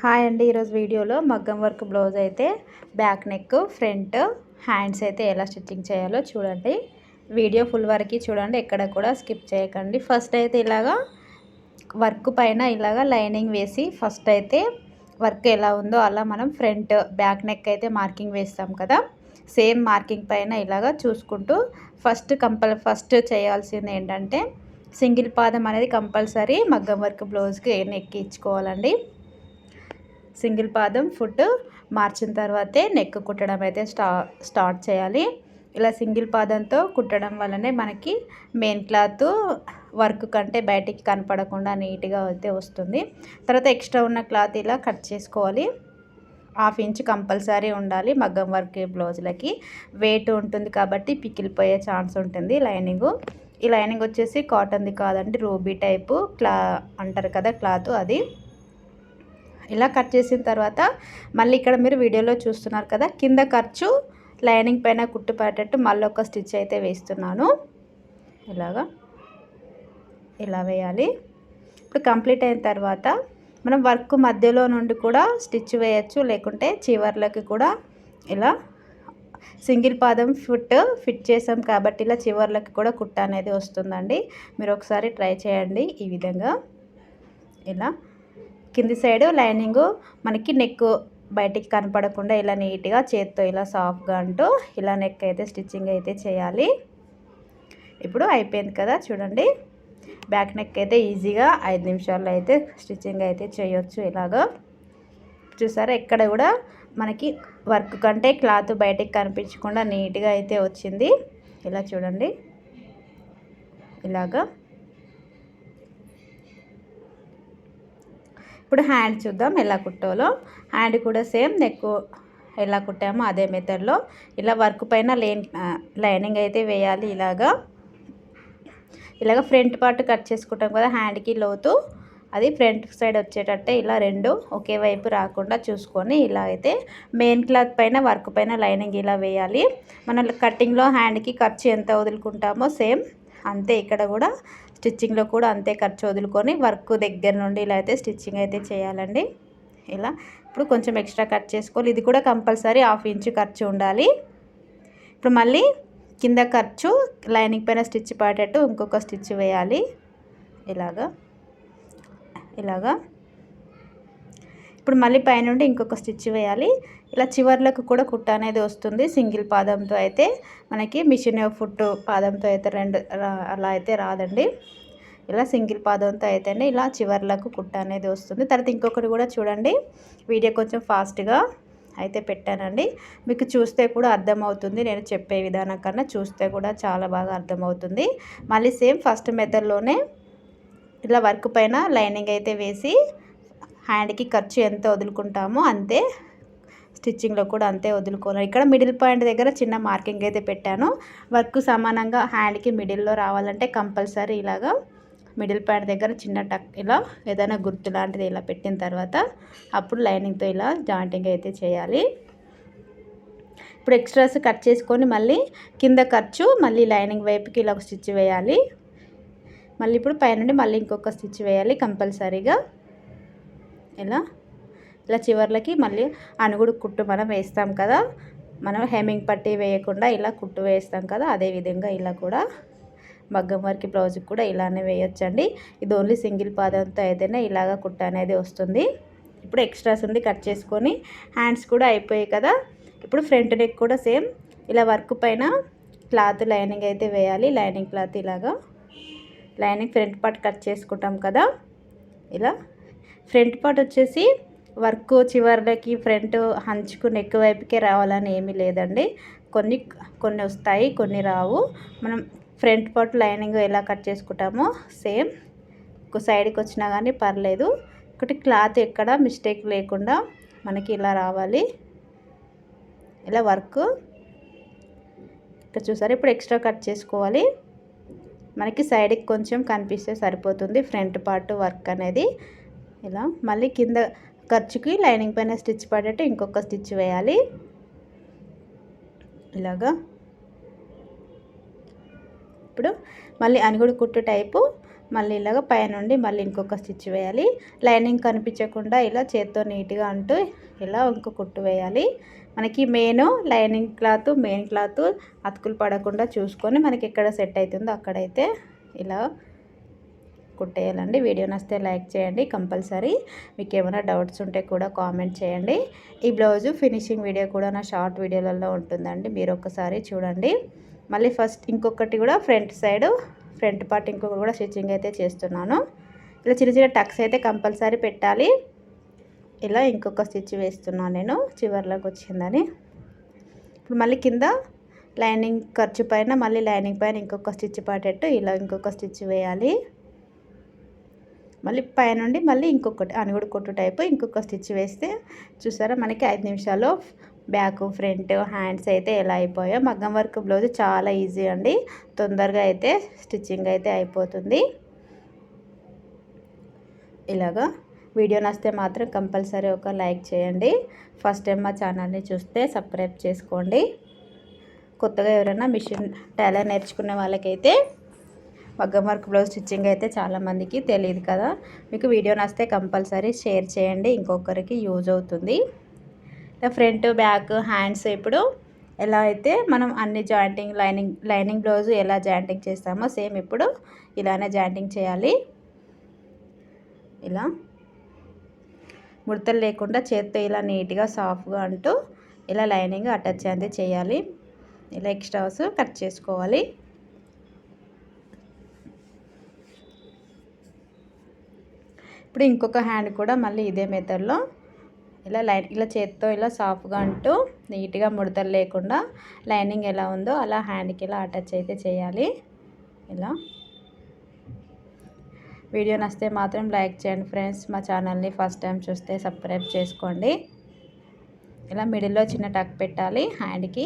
Hi అండి. ఈరోజు వీడియోలో మగ్గం వర్క్ బ్లౌజ్ అయితే బ్యాక్ నెక్, ఫ్రంట్, హ్యాండ్స్ అయితే ఎలా స్టిచ్చింగ్ చేయాలో చూడండి. వీడియో ఫుల్ వరకు చూడండి, ఎక్కడ కూడా స్కిప్ చేయకండి. ఫస్ట్ అయితే ఇలాగా వర్క్ పైన ఇలాగా లైనింగ్ వేసి ఫస్ట్ అయితే వర్క్ ఎలా ఉందో అలా మనం ఫ్రంట్ బ్యాక్ నెక్ అయితే మార్కింగ్ వేస్తాం కదా, సేమ్ మార్కింగ్ పైన ఇలాగా చూసుకుంటూ ఫస్ట్ చేయాల్సింది ఏంటంటే సింగిల్ పాదం అనేది కంపల్సరీ మగ్గం వర్క్ బ్లౌజ్కి నెక్ ఇచ్చుకోవాలండి. సింగిల్ పాదం ఫుట్ మార్చిన తర్వాతే నెక్ కుట్టడం అయితే స్టార్ట్ చేయాలి. ఇలా సింగిల్ పాదంతో కుట్టడం వల్లనే మనకి మెయిన్ క్లాత్ వర్క్ కంటే బయటికి కనపడకుండా నీట్గా అయితే వస్తుంది. తర్వాత ఎక్స్ట్రా ఉన్న క్లాత్ ఇలా కట్ చేసుకోవాలి. 1/2 ఇంచ్ కంపల్సరీ ఉండాలి. మగ్గం వర్క్ బ్లౌజులకి వెయిట్ ఉంటుంది కాబట్టి పికిలిపోయే ఛాన్స్ ఉంటుంది. ఈ లైనింగ్ వచ్చేసి కాటన్ది కాదండి, రూబీ టైపు అంటారు కదా క్లాత్, అది. ఇలా కట్ చేసిన తర్వాత మళ్ళీ ఇక్కడ మీరు వీడియోలో చూస్తున్నారు కదా, కింద ఖర్చు లైనింగ్ పైన కుట్టు పడేటట్టు మళ్ళీ ఒక స్టిచ్ అయితే వేస్తున్నాను. ఇలా వేయాలి. ఇప్పుడు కంప్లీట్ అయిన తర్వాత మనం వర్క్ మధ్యలో నుండి కూడా స్టిచ్ వేయచ్చు, లేకుంటే చివర్లకి కూడా ఇలా సింగిల్ పాదం ఫిట్ చేసాం కాబట్టి ఇలా చివర్లకి కూడా కుట్ట అనేది వస్తుందండి. మీరు ఒకసారి ట్రై చేయండి. ఈ విధంగా ఇలా కింది సైడు లైనింగ్ మనకి నెక్ బయటికి కనపడకుండా ఇలా నీట్గా చేత్తో ఇలా సాఫ్ట్గా అంటూ ఇలా నెక్ అయితే స్టిచ్చింగ్ అయితే చేయాలి. ఇప్పుడు అయిపోయింది కదా చూడండి. బ్యాక్ నెక్ అయితే ఈజీగా 5 నిమిషాల్లో అయితే స్టిచ్చింగ్ అయితే చేయొచ్చు. ఇలాగా చూసారా, ఎక్కడ కూడా మనకి వర్క్ కంటే క్లాత్ బయటికి కనిపించకుండా నీట్గా అయితే వచ్చింది. ఇలా చూడండి. ఇలాగా ఇప్పుడు హ్యాండ్ చూద్దాం ఎలా కుట్టాలో. హ్యాండ్ కూడా సేమ్ నెక్ ఎలా కుట్టామో అదే మెథడ్లో ఇలా వర్క్ పైన లైనింగ్ అయితే వేయాలి. ఇలాగ ఫ్రంట్ పార్ట్ కట్ చేసుకుంటాం కదా హ్యాండ్కి లోతు, అది ఫ్రంట్ సైడ్ వచ్చేటట్టే ఇలా రెండు ఒకే వైపు రాకుండా చూసుకొని ఇలా అయితే మెయిన్ క్లాత్ పైన వర్క్ పైన లైనింగ్ ఇలా వేయాలి. మన కటింగ్లో హ్యాండ్కి ఖర్చు ఎంత వదులుకుంటామో సేమ్ అంతే ఇక్కడ కూడా స్టిచ్చింగ్లో కూడా అంతే ఖర్చు వదులుకొని వర్క్ దగ్గర నుండి ఇలా అయితే స్టిచ్చింగ్ అయితే చేయాలండి. ఇలా ఇప్పుడు కొంచెం ఎక్స్ట్రా కట్ చేసుకోవాలి. ఇది కూడా కంపల్సరీ 1/2 ఇంచ్ ఖర్చు ఉండాలి. ఇప్పుడు మళ్ళీ కింద ఖర్చు లైనింగ్ పైన స్టిచ్ పడేటట్టు ఇంకొక స్టిచ్ వేయాలి. ఇలాగా ఇప్పుడు మళ్ళీ పైనుండి ఇంకొక స్టిచ్ వేయాలి. ఇలా చివర్లకు కూడా కుట్ట అనేది వస్తుంది. సింగిల్ పాదంతో అయితే మనకి మిషన్ ఫుట్ పాదంతో అయితే అలా అయితే రాదండి. ఇలా సింగిల్ పాదంతో అయితేనే ఇలా చివర్లకు కుట్ట అనేది వస్తుంది. తర్వాత ఇంకొకటి కూడా చూడండి, వీడియో కొంచెం ఫాస్ట్గా అయితే పెట్టానండి. మీకు చూస్తే కూడా అర్థమవుతుంది, నేను చెప్పే విధానం కన్నా చూస్తే కూడా చాలా బాగా అర్థమవుతుంది. మళ్ళీ సేమ్ ఫస్ట్ మెథడ్లోనే ఇలా వర్క్ పైన లైనింగ్ అయితే వేసి హ్యాండ్కి ఖర్చు ఎంత వదులుకుంటామో అంతే స్టిచ్చింగ్లో కూడా అంతే వదులుకోవాలి. ఇక్కడ మిడిల్ పాయింట్ దగ్గర చిన్న మార్కింగ్ అయితే పెట్టాను. వర్క్ సమానంగా హ్యాండ్కి మిడిల్లో రావాలంటే కంపల్సరీ ఇలాగా మిడిల్ పాయింట్ దగ్గర చిన్న టక్ ఇలా ఏదైనా గుర్తు లాంటిది ఇలా పెట్టిన తర్వాత అప్పుడు లైనింగ్తో ఇలా జాయింటింగ్ అయితే చేయాలి. ఇప్పుడు ఎక్స్ట్రాస్ కట్ చేసుకొని మళ్ళీ కింద ఖర్చు మళ్ళీ లైనింగ్ వైపుకి ఇలా ఒక స్టిచ్ వేయాలి. మళ్ళీ ఇప్పుడు పైనుండి మళ్ళీ ఇంకొక స్టిచ్ వేయాలి కంపల్సరీగా. ఇలా చివర్లకి మళ్ళీ అనుగుడు కుట్టు మనం వేస్తాం కదా, మనం హెమ్మింగ్ పట్టీ వేయకుండా ఇలా కుట్టు వేస్తాం కదా, అదేవిధంగా ఇలా కూడా మగ్గం వర్క్ బ్లౌజ్కి కూడా ఇలానే వేయొచ్చండి. ఇది ఓన్లీ సింగిల్ పాదంతో అయితేనే ఇలాగ కుట్ట అనేది వస్తుంది. ఇప్పుడు ఎక్స్ట్రాస్ ఉంది కట్ చేసుకొని హ్యాండ్స్ కూడా అయిపోయాయి కదా. ఇప్పుడు ఫ్రంట్ నెక్ కూడా సేమ్ ఇలా వర్క్ పైన క్లాత్ లైనింగ్ అయితే వేయాలి. లైనింగ్ క్లాత్ ఇలాగా లైనింగ్ ఫ్రంట్ పార్ట్ కట్ చేసుకుంటాం కదా, ఇలా ఫ్రంట్ పార్ట్ వచ్చేసి వర్క్ చివర్లకి ఫ్రంట్ హంచుకు నెక్ వైపుకే రావాలని ఏమీ లేదండి. కొన్ని వస్తాయి, కొన్ని రావు. మనం ఫ్రంట్ పార్ట్ లైనింగ్ ఎలా కట్ చేసుకుంటామో సేమ్ ఒక సైడ్కి వచ్చినా కానీ పర్లేదు. ఒకటి క్లాత్ ఎక్కడ మిస్టేక్ లేకుండా మనకి ఇలా రావాలి. ఇలా వర్క్ ఇక్కడ చూసారు. ఇప్పుడు ఎక్స్ట్రా కట్ చేసుకోవాలి. మనకి సైడ్కి కొంచెం కనిపిస్తే సరిపోతుంది ఫ్రంట్ పార్ట్ వర్క్ అనేది. ఇలా మళ్ళీ కింద ఖర్చుకి లైనింగ్ పైన స్టిచ్ పడేట్టు ఇంకొక స్టిచ్ వేయాలి. ఇలాగా ఇప్పుడు మళ్ళీ అనుగుడు కుట్టు టైపు మళ్ళీ ఇలాగ పైనుండి మళ్ళీ ఇంకొక స్టిచ్ వేయాలి. లైనింగ్ కనిపించకుండా ఇలా చేత్తో నీట్గా అంటూ ఇలా ఇంకో కుట్టు వేయాలి. మనకి లైనింగ్ క్లాత్ మెయిన్ క్లాత్ అతుకులు పడకుండా చూసుకొని మనకి ఎక్కడ సెట్ అవుతుందో అక్కడైతే ఇలా కుట్టేయాలండి. వీడియో నచ్చితే లైక్ చేయండి కంపల్సరీ. మీకు ఏమైనా డౌట్స్ ఉంటే కూడా కామెంట్ చేయండి. ఈ బ్లౌజు ఫినిషింగ్ వీడియో కూడా నా షార్ట్ వీడియోలలో ఉంటుందండి, మీరు ఒకసారి చూడండి. మళ్ళీ ఫస్ట్ ఇంకొకటి కూడా ఫ్రంట్ పార్ట్ ఇంకొకటి కూడా స్టిచ్చింగ్ అయితే చేస్తున్నాను. ఇలా చిన్న చిన్న టక్స్ అయితే కంపల్సరీ పెట్టాలి. ఇలా ఇంకొక స్టిచ్ వేస్తున్నాను నేను, చివర్లోకి వచ్చిందని. ఇప్పుడు మళ్ళీ కింద లైనింగ్ ఖర్చు పైన మళ్ళీ లైనింగ్ పైన ఇంకొక స్టిచ్ పడేట్టు ఇలా ఇంకొక స్టిచ్ వేయాలి. మళ్ళీ పైనుండి మళ్ళీ ఇంకొకటి అనుగుడు కొట్టు టైపు ఇంకొక స్టిచ్ వేస్తే చూసారా మనకి 5 నిమిషాల్లో బ్యాక్ ఫ్రంట్ హ్యాండ్స్ అయితే ఎలా అయిపోయాయో. మగ్గం వర్క్ బ్లౌజ్ చాలా ఈజీ అండి, తొందరగా అయితే స్టిచ్చింగ్ అయితే అయిపోతుంది. ఇలాగా వీడియో నచ్చితే మాత్రం కంపల్సరీ ఒక లైక్ చేయండి. ఫస్ట్ టైం మా ఛానల్ని చూస్తే సబ్స్క్రైబ్ చేసుకోండి. కొత్తగా ఎవరైనా మిషన్ టైలర్ నేర్చుకునే వాళ్ళకైతే మగ్గం వర్క్ బ్లౌజ్ స్టిచ్చింగ్ అయితే చాలామందికి తెలియదు కదా. మీకు వీడియో నచ్చితే కంపల్సరీ షేర్ చేయండి, ఇంకొకరికి యూజ్ అవుతుంది. ఫ్రంట్ బ్యాక్ హ్యాండ్స్ ఇప్పుడు ఎలా అయితే మనం అన్ని జాయింటింగ్ లైనింగ్ బ్లౌజ్ ఎలా జాయింటింగ్ చేస్తామో సేమ్ ఇప్పుడు ఇలానే జాయింటింగ్ చేయాలి. ఇలా ముడతలు లేకుండా చేత్తో ఇలా నీట్గా సాఫ్ట్గా అంటూ ఇలా లైనింగ్ అటాచ్ అనేది చేయాలి. ఇలా ఎక్స్ట్రాస్ కట్ చేసుకోవాలి. ఇప్పుడు ఇంకొక హ్యాండ్ కూడా మళ్ళీ ఇదే మెథడ్లో ఇలా చేత్తో ఇలా సాఫ్ట్గా అంటూ నీట్గా ముడతలు లేకుండా లైనింగ్ ఎలా ఉందో అలా హ్యాండ్కి ఇలా అటాచ్ అయితే చేయాలి. ఇలా వీడియో నచ్చితే మాత్రం లైక్ చేయండి ఫ్రెండ్స్. మా ఛానల్ని ఫస్ట్ టైం చూస్తే సబ్స్క్రైబ్ చేసుకోండి. ఇలా మిడిల్లో చిన్న టక్ పెట్టాలి హ్యాండ్కి.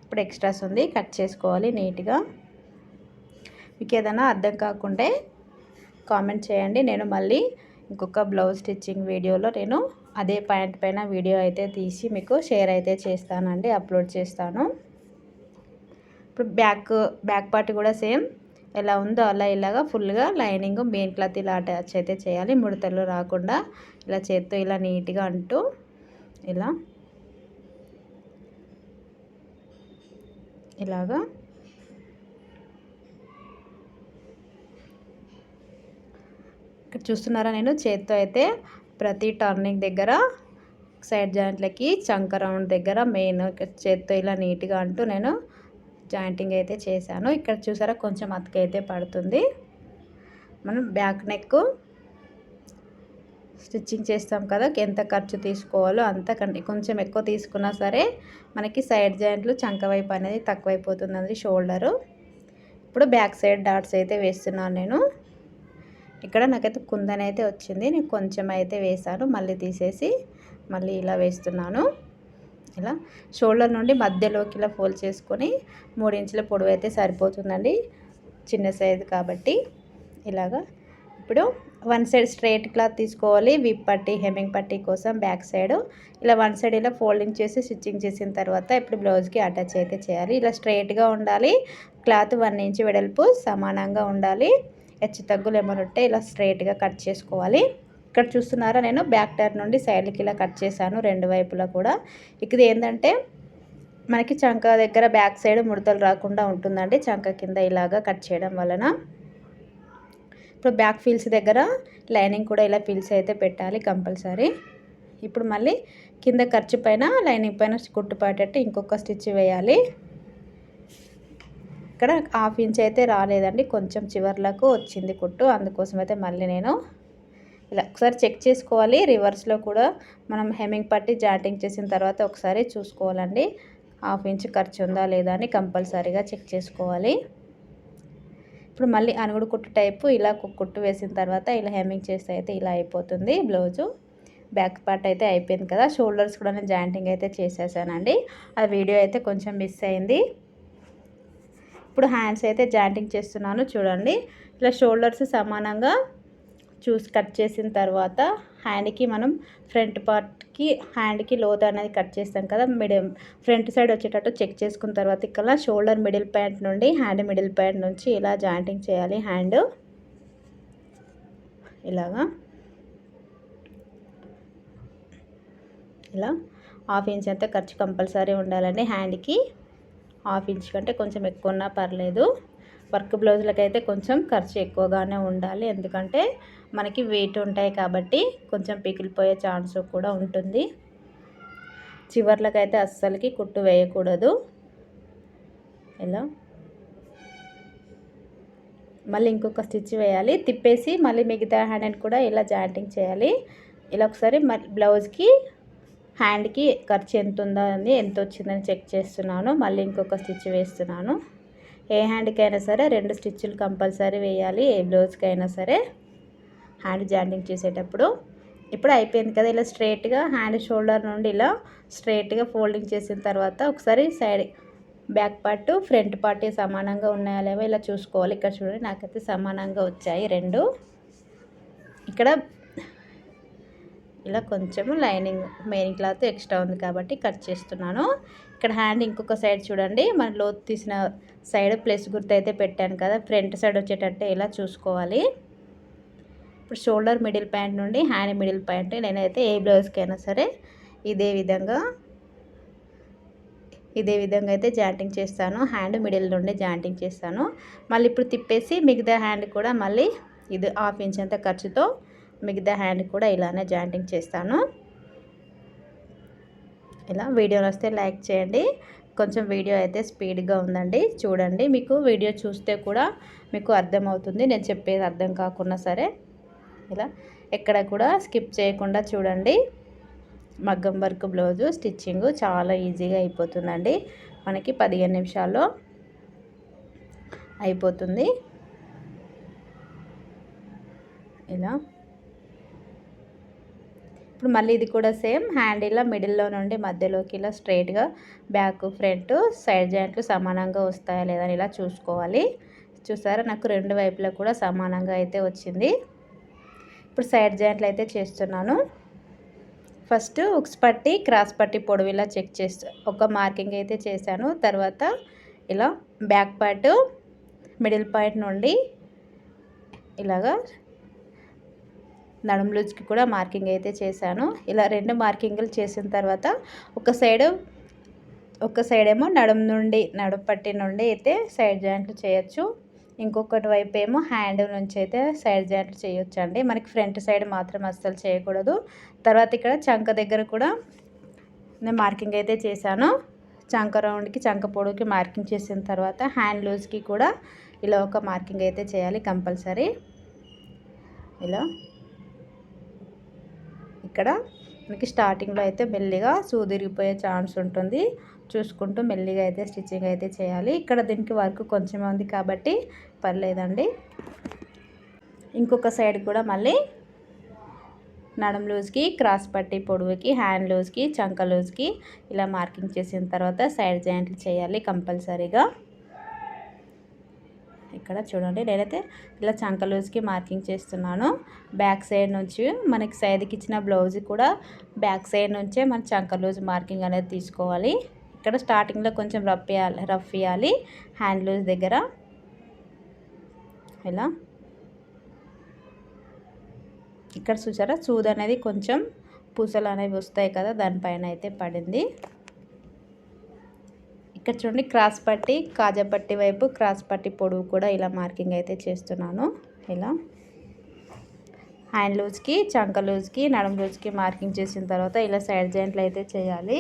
ఇప్పుడు ఎక్స్ట్రాస్ ఉంది కట్ చేసుకోవాలి నీట్గా. మీకు ఏదైనా అర్థం కాకుంటే కామెంట్ చేయండి, నేను మళ్ళీ ఇంకొక బ్లౌజ్ స్టిచ్చింగ్ వీడియోలో నేను అదే పాయింట్ పైన వీడియో అయితే తీసి మీకు షేర్ అయితే చేస్తానండి, అప్లోడ్ చేస్తాను. ఇప్పుడు బ్యాక్ పార్ట్ కూడా సేమ్ ఎలా ఉందో అలా ఇలాగా ఫుల్గా లైనింగ్ మెయిన్ క్లాత్ ఇలా అటాచ్ అయితే చేయాలి. ముడతలు రాకుండా ఇలా చేత్తో ఇలా నీట్గా అంటూ ఇలాగా ఇక్కడ చూస్తున్నారా, నేను చేత్తో అయితే ప్రతి టర్నింగ్ దగ్గర సైడ్ జాయింట్లకి చంక రౌండ్ దగ్గర మెయిన్ చేత్తో ఇలా నీట్గా అంటూ నేను జాయింటింగ్ అయితే చేశాను. ఇక్కడ చూసారా కొంచెం అతుక అయితే పడుతుంది. మనం బ్యాక్ నెక్ స్టిచ్చింగ్ చేస్తాం కదా, ఎంత ఖర్చు తీసుకోవాలో అంతకంటే కొంచెం ఎక్కువ తీసుకున్నా సరే మనకి సైడ్ జాయింట్లు చంక వైపు అనేది తక్కువైపోతుంది షోల్డరు. ఇప్పుడు బ్యాక్ సైడ్ డాట్స్ అయితే వేస్తున్నాను నేను. ఇక్కడ నాకైతే కుందన్ అయితే వచ్చింది, నేను కొంచెం అయితే వేసాను, మళ్ళీ తీసేసి మళ్ళీ ఇలా వేస్తున్నాను. ఇలా షోల్డర్ నుండి మధ్యలోకి ఇలా ఫోల్డ్ చేసుకొని 3 ఇంచుల పొడవు అయితే సరిపోతుందండి, చిన్న సైజు కాబట్టి. ఇలాగా ఇప్పుడు వన్ సైడ్ స్ట్రైట్ క్లాత్ తీసుకోవాలి. విప్ పట్టీ హెమ్మింగ్ పట్టీ కోసం బ్యాక్ సైడ్ ఇలా వన్ సైడ్ ఇలా ఫోల్డింగ్ చేసి స్టిచ్చింగ్ చేసిన తర్వాత ఇప్పుడు బ్లౌజ్కి అటాచ్ అయితే చేయాలి. ఇలా స్ట్రైట్గా ఉండాలి, క్లాత్ 1 ఇంచ్ వెడల్పు సమానంగా ఉండాలి. హెచ్చు తగ్గులు ఏమైనా ఉంటే ఇలా స్ట్రైట్గా కట్ చేసుకోవాలి. ఇక్కడ చూస్తున్నారా, నేను బ్యాక్ టర్న్ నుండి సైడ్కి ఇలా కట్ చేశాను 2 వైపులా కూడా. ఇది ఏంటంటే మనకి చంక దగ్గర బ్యాక్ సైడ్ ముడతలు రాకుండా ఉంటుందండి, చంక కింద ఇలాగా కట్ చేయడం వలన. ఇప్పుడు బ్యాక్ ఫీల్స్ దగ్గర లైనింగ్ కూడా ఇలా ఫీల్స్ అయితే పెట్టాలి కంపల్సరీ. ఇప్పుడు మళ్ళీ కింద ఖర్చు పైన లైనింగ్ పైన కుట్టు పడేటట్టు ఇంకొక స్టిచ్ వేయాలి. ఇక్కడ 1/2 ఇంచ్ అయితే రాలేదండి, కొంచెం చివర్లకు వచ్చింది కుట్టు, అందుకోసం అయితే మళ్ళీ నేను ఇలా ఒకసారి చెక్ చేసుకోవాలి. రివర్స్లో కూడా మనం హెమ్మింగ్ పట్టి జాయింటింగ్ చేసిన తర్వాత ఒకసారి చూసుకోవాలండి, 1/2 ఇంచ్ ఖర్చు ఉందా లేదా అని కంపల్సరీగా చెక్ చేసుకోవాలి. ఇప్పుడు మళ్ళీ అనుగుడు కుట్టు టైపు ఇలా కుట్టు వేసిన తర్వాత ఇలా హెమ్మింగ్ చేస్తే అయితే ఇలా అయిపోతుంది బ్లౌజు. బ్యాక్ పార్ట్ అయితే అయిపోయింది కదా, షోల్డర్స్ కూడా నేను జాయింటింగ్ అయితే చేసేసానండి, ఆ వీడియో అయితే కొంచెం మిస్ అయింది. ఇప్పుడు హ్యాండ్స్ అయితే జాయింటింగ్ చేస్తున్నాను చూడండి. ఇలా షోల్డర్స్ సమానంగా చూసి కట్ చేసిన తర్వాత హ్యాండ్కి మనం ఫ్రంట్ పార్ట్కి హ్యాండ్కి లోతు అనేది కట్ చేస్తాం కదా, ఫ్రంట్ సైడ్ వచ్చేటట్టు చెక్ చేసుకున్న తర్వాత ఇక్కడ షోల్డర్ మిడిల్ పాయింట్ నుండి హ్యాండ్ మిడిల్ పాయింట్ నుంచి ఇలా జాయింటింగ్ చేయాలి హ్యాండ్. ఇలాగా ఇలా 1/2 ఇంచ్ అంతా ఖర్చు కంపల్సరీ ఉండాలండి. హ్యాండ్కి 1/2 ఇంచ్ కంటే కొంచెం ఎక్కువ ఉన్నా పర్లేదు. వర్క్ బ్లౌజులకైతే కొంచెం ఖర్చు ఎక్కువగానే ఉండాలి, ఎందుకంటే మనకి వెయిట్ ఉంటాయి కాబట్టి కొంచెం పిగిలిపోయే ఛాన్స్ కూడా ఉంటుంది. చివర్లకైతే అస్సలకి కుట్టు వేయకూడదు. ఇలా మళ్ళీ ఇంకొక స్టిచ్ వేయాలి, తిప్పేసి మళ్ళీ మిగతా హ్యాండ్ని కూడా ఇలా జాయింటింగ్ చేయాలి. ఇలా ఒకసారి బ్లౌజ్కి హ్యాండ్కి ఖర్చు ఎంత ఉందా అని ఎంత వచ్చిందని చెక్ చేస్తున్నాను. మళ్ళీ ఇంకొక స్టిచ్ వేస్తున్నాను. ఏ హ్యాండ్కైనా సరే 2 స్టిచ్చులు కంపల్సరీ వేయాలి, ఏ బ్లౌజ్కైనా సరే హ్యాండ్ జాయింటింగ్ చేసేటప్పుడు. ఇప్పుడు అయిపోయింది కదా, ఇలా స్ట్రైట్గా హ్యాండ్ షోల్డర్ నుండి ఇలా స్ట్రైట్గా ఫోల్డింగ్ చేసిన తర్వాత ఒకసారి side back part front part సమానంగా ఉన్నాయా లేవో ఇలా చూసుకోవాలి. ఇక్కడ చూడండి, నాకైతే సమానంగా వచ్చాయి 2. ఇక్కడ ఇలా కొంచెము లైనింగ్ మెయిన్ క్లాత్ ఎక్స్ట్రా ఉంది కాబట్టి కట్ చేస్తున్నాను. ఇక్కడ హ్యాండ్ ఇంకొక సైడ్ చూడండి, మన లోతు తీసిన సైడ్ ప్లస్ గుర్తు అయితే పెట్టాను కదా, ఫ్రంట్ సైడ్ వచ్చేటట్టే ఇలా చూసుకోవాలి. ఇప్పుడు షోల్డర్ మిడిల్ పాయింట్ నుండి హ్యాండ్ మిడిల్ పాయింట్ నేనైతే ఏ బ్లౌజ్కైనా సరే ఇదే విధంగా అయితే జాయింటింగ్ చేస్తాను. హ్యాండ్ మిడిల్ నుండి జాయింటింగ్ చేస్తాను. మళ్ళీ ఇప్పుడు తిప్పేసి మిగతా హ్యాండ్ కూడా మళ్ళీ ఇది 1/2 ఇంచ్ అంత ఖర్చుతో మిగతా హ్యాండ్ కూడా ఇలానే జాయింటింగ్ చేస్తాను. ఇలా వీడియో వస్తే లైక్ చేయండి. కొంచెం వీడియో అయితే స్పీడ్గా ఉందండి, చూడండి. మీకు వీడియో చూస్తే కూడా మీకు అర్థమవుతుంది, నేను చెప్పేది అర్థం కాకున్నా సరే. ఇలా ఎక్కడ కూడా స్కిప్ చేయకుండా చూడండి. మగ్గం వర్క్ బ్లౌజు స్టిచ్చింగ్ చాలా ఈజీగా అయిపోతుందండి, మనకి 15 నిమిషాల్లో అయిపోతుంది. ఇలా ఇప్పుడు మళ్ళీ ఇది కూడా సేమ్ హ్యాండ్ ఇలా మిడిల్లో నుండి మధ్యలోకి ఇలా స్ట్రైట్గా బ్యాక్ ఫ్రంట్ సైడ్ జాయింట్లు సమానంగా వస్తాయా లేదా ఇలా చూసుకోవాలి. చూసారా, నాకు 2 వైపులా కూడా సమానంగా అయితే వచ్చింది. ఇప్పుడు సైడ్ జాయింట్లు అయితే చేస్తున్నాను. ఫస్ట్ ఉక్స్ పట్టి క్రాస్ పట్టి పొడవు ఇలా చెక్ చేస్తా ఒక మార్కింగ్ అయితే చేశాను. తర్వాత ఇలా బ్యాక్ పార్ట్ మిడిల్ పాయింట్ నుండి ఇలాగా నడుము లూజ్కి కూడా మార్కింగ్ అయితే చేశాను. ఇలా 2 మార్కింగ్లు చేసిన తర్వాత ఒక సైడ్ ఏమో నడుము పట్టి నుండి అయితే సైడ్ జాయింట్లు చేయొచ్చు, ఇంకొకటి వైపు ఏమో హ్యాండ్ నుంచి అయితే సైడ్ జాయింట్లు చేయొచ్చు అండి. మనకి ఫ్రంట్ సైడ్ మాత్రం అస్సలు చేయకూడదు. తర్వాత ఇక్కడ చంక దగ్గర కూడా నేను మార్కింగ్ అయితే చేశాను. చంక రౌండ్కి చంక పొడవుకి మార్కింగ్ చేసిన తర్వాత హ్యాండ్ లూజ్కి కూడా ఇలా ఒక మార్కింగ్ అయితే చేయాలి కంపల్సరీ. ఇలా ఇక్కడ మనకి స్టార్టింగ్లో అయితే మెల్లిగా సూదిరిగిపోయే ఛాన్స్ ఉంటుంది, చూసుకుంటూ మెల్లిగా అయితే స్టిచ్చింగ్ అయితే చేయాలి. ఇక్కడ దీనికి వర్క్ కొంచెం ఉంది కాబట్టి పర్లేదండి. ఇంకొక సైడ్ కూడా మళ్ళీ నడుము లూజ్కి క్రాస్ పట్టి పొడవుకి హ్యాండ్ లూజ్కి చంక లూజ్కి ఇలా మార్కింగ్ చేసిన తర్వాత సైడ్ జాయింట్లు చేయాలి కంపల్సరీగా. ఇక్కడ చూడండి, నేనైతే ఇలా చంక లూజ్కి మార్కింగ్ చేస్తున్నాను. బ్యాక్ సైడ్ నుంచి మనకి సైడ్కి ఇచ్చిన బ్లౌజ్ కూడా బ్యాక్ సైడ్ నుంచే మన చంక లూజ్ మార్కింగ్ అనేది తీసుకోవాలి. ఇక్కడ స్టార్టింగ్లో కొంచెం రఫ్ ఇవ్వాలి హ్యాండ్ లూజ్ దగ్గర. ఇలా ఇక్కడ చూసారా, సూది అనేది కొంచెం పూసలు అనేవి వస్తాయి కదా, దానిపైన అయితే పడింది. ఇక్కడ చూడండి, క్రాస్ పట్టి కాజా పట్టి వైపు క్రాస్ పట్టి పొడవు కూడా ఇలా మార్కింగ్ అయితే చేస్తున్నాను. ఇలా హ్యాండ్ లూజ్కి చంక లూజ్కి నడుము లూజ్కి మార్కింగ్ చేసిన తర్వాత ఇలా సైడ్ జాయింట్లు అయితే చేయాలి.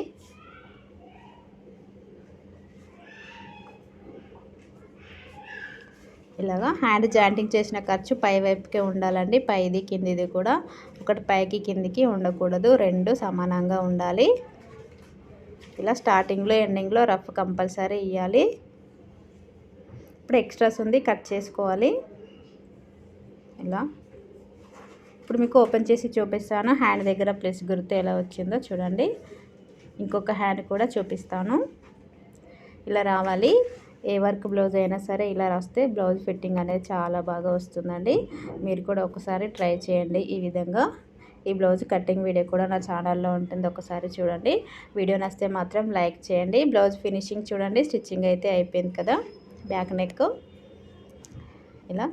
ఇలాగా హ్యాండ్ జాయింటింగ్ చేసిన ఖర్చు పై వైపుకే ఉండాలండి, పైది కిందిది కూడా. ఒకటి పైకి కిందికి ఉండకూడదు, 2 సమానంగా ఉండాలి. ఇలా స్టార్టింగ్లో ఎండింగ్లో రఫ్ కంపల్సరీ ఇవ్వాలి. ఇప్పుడు ఎక్స్ట్రాస్ ఉంది కట్ చేసుకోవాలి. ఇలా ఇప్పుడు మీకు ఓపెన్ చేసి చూపిస్తాను, హ్యాండ్ దగ్గర ప్లస్ గుర్తు ఎలా వచ్చిందో చూడండి. ఇంకొక హ్యాండ్ కూడా చూపిస్తాను. ఇలా రావాలి. ఏ వర్క్ బ్లౌజ్ అయినా సరే ఇలా రాస్తే బ్లౌజ్ ఫిట్టింగ్ అనేది చాలా బాగా వస్తుందండి. మీరు కూడా ఒకసారి ట్రై చేయండి ఈ విధంగా. ఈ బ్లౌజ్ కటింగ్ వీడియో కూడా నా ఛానల్లో ఉంటుంది, ఒకసారి చూడండి. వీడియో నచ్చితే మాత్రం లైక్ చేయండి. బ్లౌజ్ ఫినిషింగ్ చూడండి, స్టిచ్చింగ్ అయితే అయిపోయింది కదా. బ్యాక్ నెక్ ఇలా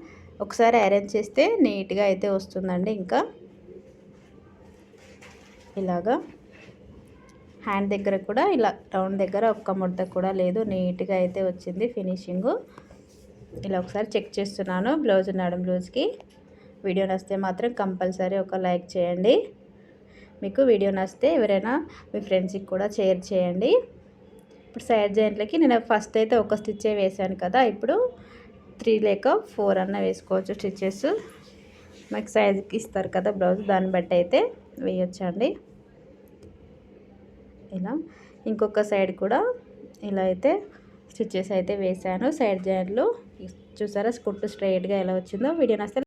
ఒకసారి ఐరన్ చేస్తే నీట్గా అయితే వస్తుందండి. ఇంకా ఇలాగా హ్యాండ్ దగ్గర కూడా ఇలా రౌండ్ దగ్గర ఒక్క ముడత కూడా లేదు, నీట్గా అయితే వచ్చింది ఫినిషింగు. ఇలా ఒకసారి చెక్ చేస్తున్నాను బ్లౌజ్ నడుం బ్లౌజ్కి. వీడియో నచ్చితే మాత్రం కంపల్సరీ ఒక లైక్ చేయండి. మీకు వీడియో నచ్చితే ఎవరైనా మీ ఫ్రెండ్స్కి కూడా షేర్ చేయండి. ఇప్పుడు సైడ్ జాయింట్లకి నేను ఫస్ట్ అయితే ఒక స్టిచ్చే వేసాను కదా, ఇప్పుడు 3 లేక 4 అన్న వేసుకోవచ్చు స్టిచ్చెస్. మనకి సైజుకి ఇస్తారు కదా బ్లౌజ్, దాన్ని బట్టి అయితే వేయొచ్చండి. ఇలా ఇంకొక సైడ్ కూడా ఇలా అయితే స్టిచ్చెస్ అయితే వేసాను. సైడ్ జాయింట్లు చూసారా కుట్టు స్ట్రైట్గా ఎలా వచ్చిందో. వీడియో నచ్చితే